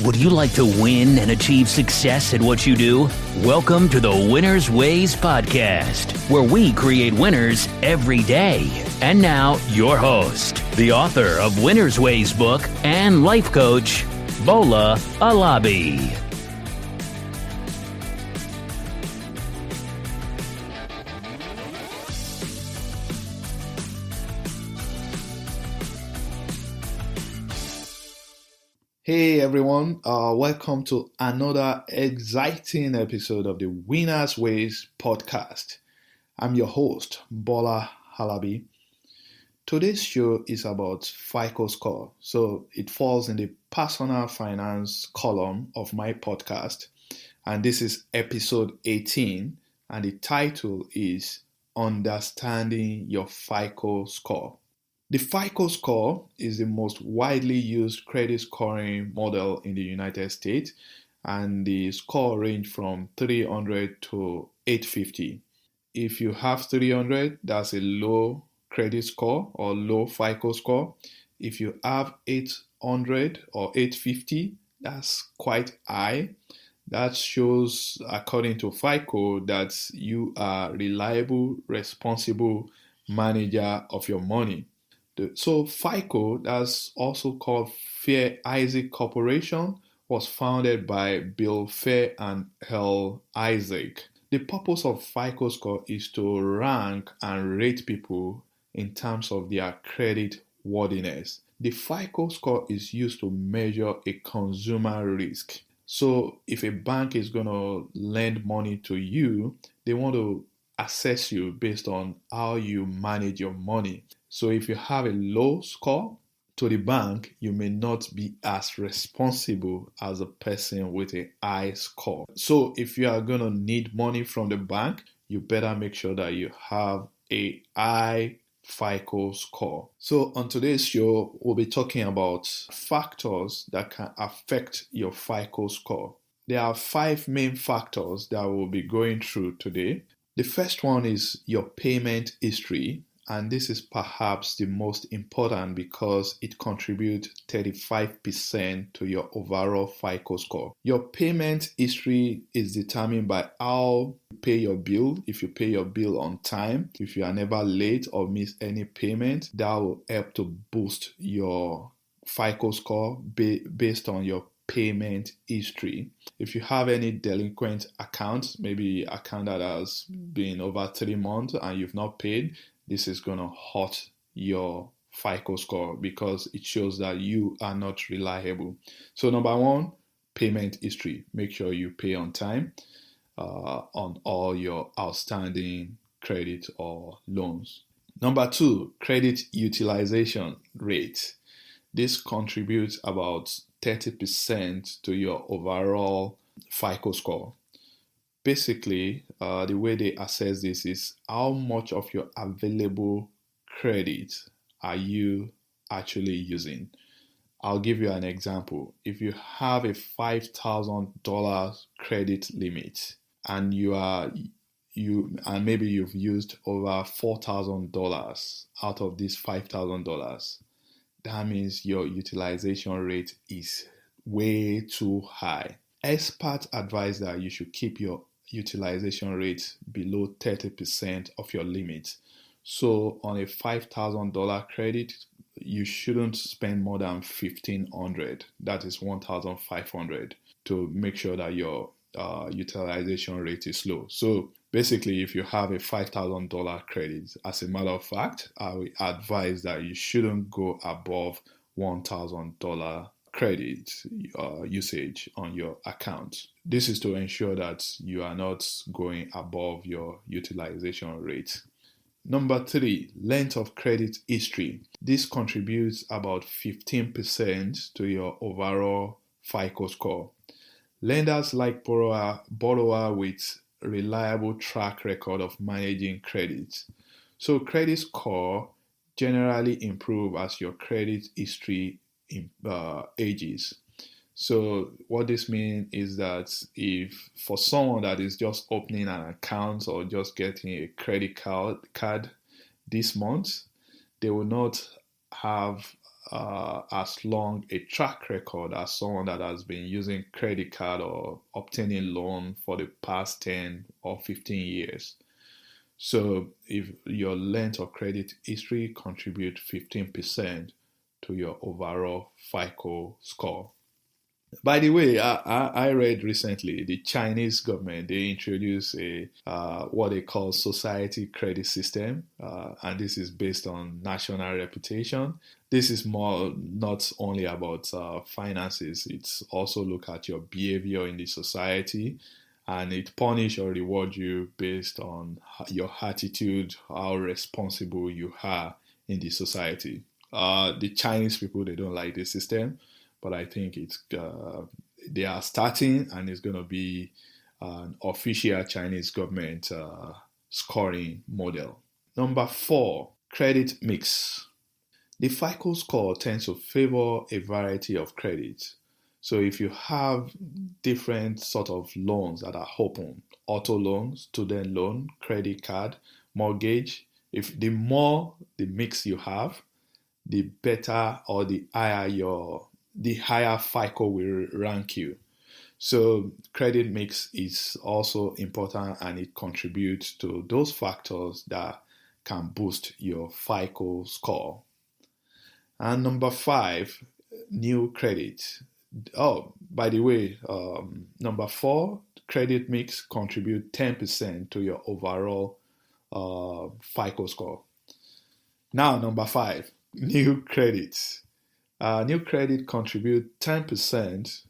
Would you like to win and achieve success at what you do? Welcome to the Winner's Ways podcast, where we create winners every day. And now, your host, the author of Winner's Ways book and life coach, Bola Alabi. Hey everyone, welcome to another exciting episode of the Winner's Ways podcast. I'm your host, Bola Alabi. Today's show is about FICO score, so it falls in the personal finance column of my podcast, and this is episode 18, and the title is Understanding Your FICO Score. The FICO score is the most widely used credit scoring model in the United States, and the score ranges from 300 to 850. If you have 300, that's a low credit score or low FICO score. If you have 800 or 850, that's quite high. That shows, according to FICO, that you are reliable, responsible manager of your money. So FICO, that's also called Fair Isaac Corporation, was founded by Bill Fair and Hal Isaac. The purpose of FICO score is to rank and rate people in terms of their credit worthiness. The FICO score is used to measure a consumer risk. So if a bank is going to lend money to you, they want to assess you based on how you manage your money. So if you have a low score to the bank, you may not be as responsible as a person with a high score. So if you are going to need money from the bank, you better make sure that you have a high FICO score. So on today's show, we'll be talking about factors that can affect your FICO score. There are 5 main factors that we'll be going through today. The first one is your payment history, and this is perhaps the most important because it contributes 35% to your overall FICO score. Your payment history is determined by how you pay your bill. If you pay your bill on time, if you are never late or miss any payment, that will help to boost your FICO score based on your payment history. If you have any delinquent accounts, maybe account that has been over 3 months and you've not paid, this is going to hurt your FICO score because it shows that you are not reliable. So number 1, payment history. Make sure you pay on time on all your outstanding credit or loans. Number 2, credit utilization rate. This contributes about 30% to your overall FICO score. Basically, the way they assess this is how much of your available credit are you actually using. I'll give you an example. If you have a $5,000 credit limit and maybe you've used over $4,000 out of this $5,000, that means your utilization rate is way too high. Experts advise that you should keep your utilization rate below 30% of your limit. So on a $5,000 credit, you shouldn't spend more than $1,500. That is $1,500 to make sure that your utilization rate is low. So basically, if you have a $5,000 credit, as a matter of fact, I will advise that you shouldn't go above $1,000 credit usage on your account. This is to ensure that you are not going above your utilization rate. Number 3, length of credit history. This contributes about 15% to your overall FICO score. Lenders like borrower with reliable track record of managing credit. So credit score generally improve as your credit history ages. So what this means is that if for someone that is just opening an account or just getting a credit card this month, they will not have as long a track record as someone that has been using credit card or obtaining loan for the past 10 or 15 years. So if your length of credit history contribute 15% to your overall FICO score. By the way, I read recently the Chinese government, they introduced a what they call society credit system, and this is based on national reputation. This is more not only about finances; it's also look at your behavior in the society, and it punish or reward you based on your attitude, how responsible you are in the society. The Chinese people, they don't like this system, but I think they are starting, and it's going to be an official Chinese government scoring model. Number 4, credit mix. The FICO score tends to favor a variety of credits. So if you have different sort of loans that are open, auto loan, student loan, credit card, mortgage, if the more the mix you have, the better or the higher FICO will rank you. So credit mix is also important, and it contributes to those factors that can boost your FICO score. And number 5, new credit. Oh, by the way, number 4, credit mix contribute 10% to your overall FICO score. Now, number 5, new credits. New credit contribute 10%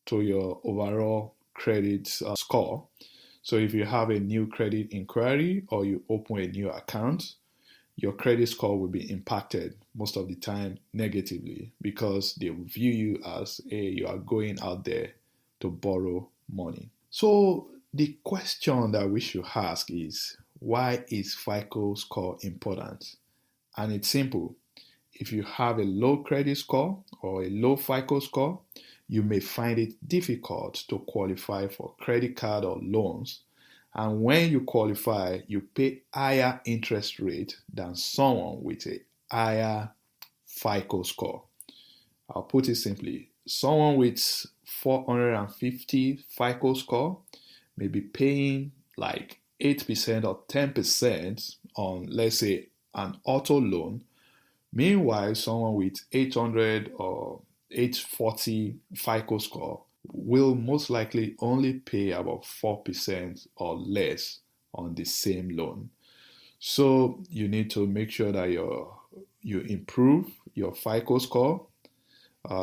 to your overall credit score. So if you have a new credit inquiry or you open a new account, your credit score will be impacted most of the time negatively, because they will view you as you are going out there to borrow money. So the question that we should ask is, why is FICO score important? And it's simple. If you have a low credit score or a low FICO score, you may find it difficult to qualify for credit card or loans. And when you qualify, you pay higher interest rate than someone with a higher FICO score. I'll put it simply. Someone with 450 FICO score may be paying like 8% or 10% on, let's say, an auto loan. Meanwhile, someone with 800 or 840 FICO score will most likely only pay about 4% or less on the same loan. So you need to make sure that you improve your FICO score.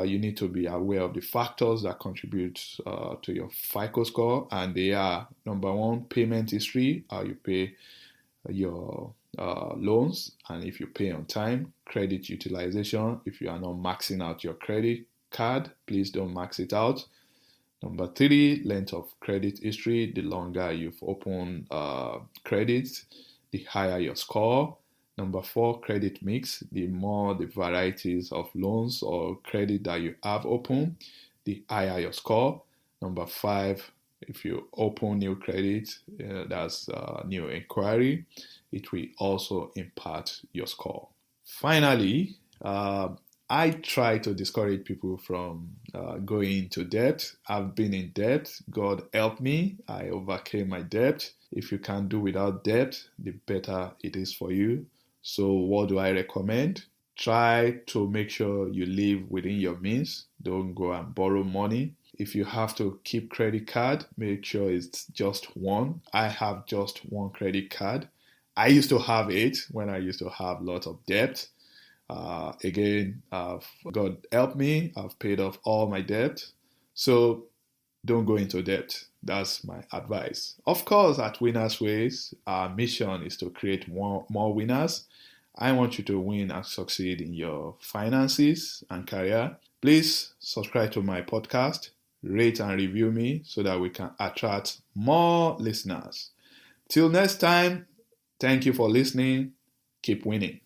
You need to be aware of the factors that contribute to your FICO score, and they are, number 1, payment history, how you pay your loans, and if you pay on time. Credit utilization, if you are not maxing out your credit card, please don't max it out. Number 3, length of credit history. The longer you've opened credit, the higher your score. Number 4, credit mix. The more the varieties of loans or credit that you have open, the higher your score. Number 5, if you open new credit, that's new inquiry, it will also impact your score. Finally, I try to discourage people from going into debt. I've been in debt. God help me. I overcame my debt. If you can do without debt, the better it is for you. So what do I recommend? Try to make sure you live within your means. Don't go and borrow money. If you have to keep credit card, make sure it's just one. I have just one credit card. I used to have 8 when I used to have a lot of debt. Again, God help me. I've paid off all my debt. So don't go into debt. That's my advice. Of course, at Winners Ways, our mission is to create more winners. I want you to win and succeed in your finances and career. Please subscribe to my podcast, rate and review me so that we can attract more listeners. Till next time, thank you for listening. Keep winning.